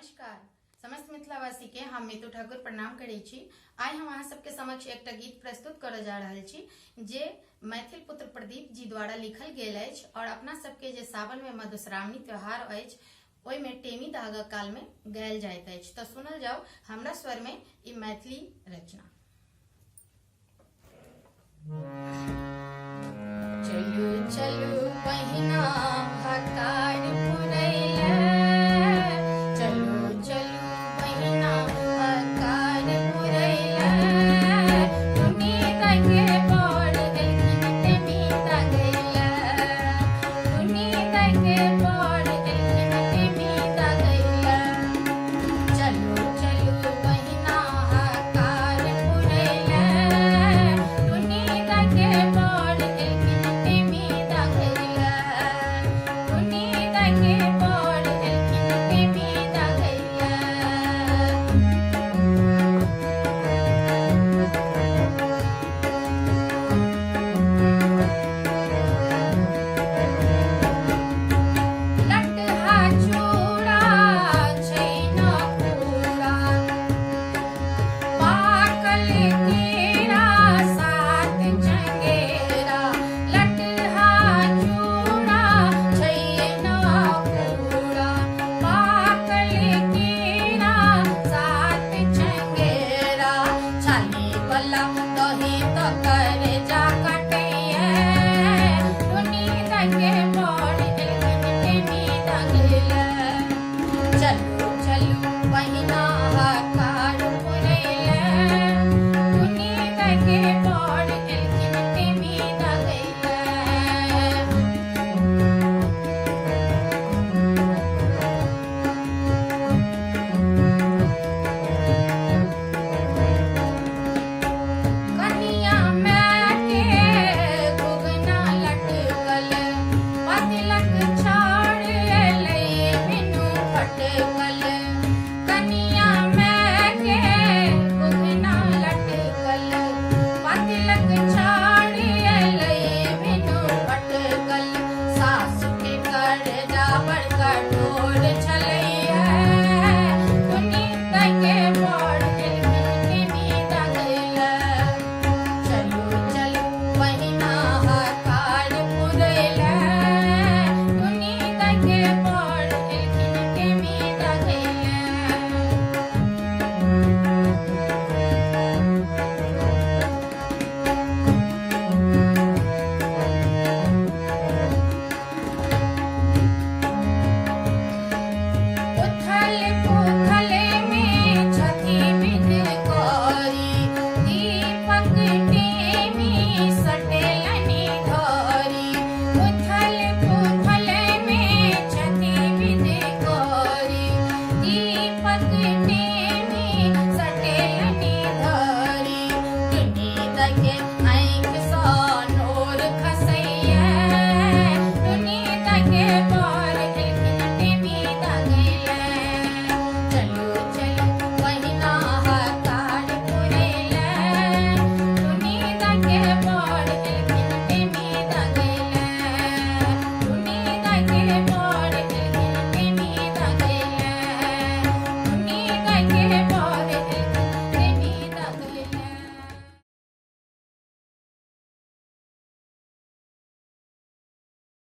नमस्कार समस्त मिथिलावासी के हम मितु ठाकुर प्रणाम करै छी। आइ हम अहाँ सबके समक्ष एकटा गीत प्रस्तुत करऽ जा रहल छी जे मैथिल पुत्र प्रदीप जी द्वारा लिखल गेल अछि और अपना सबके जे सावन में मधुश्रावणी त्योहार अछि ओहि में टेमी दागक काल में गायल जाइत अछि। तो सुनल जाओ हमरा स्वर में ई मैथिली रचना। चलू चलू पहिना भकार पुरैले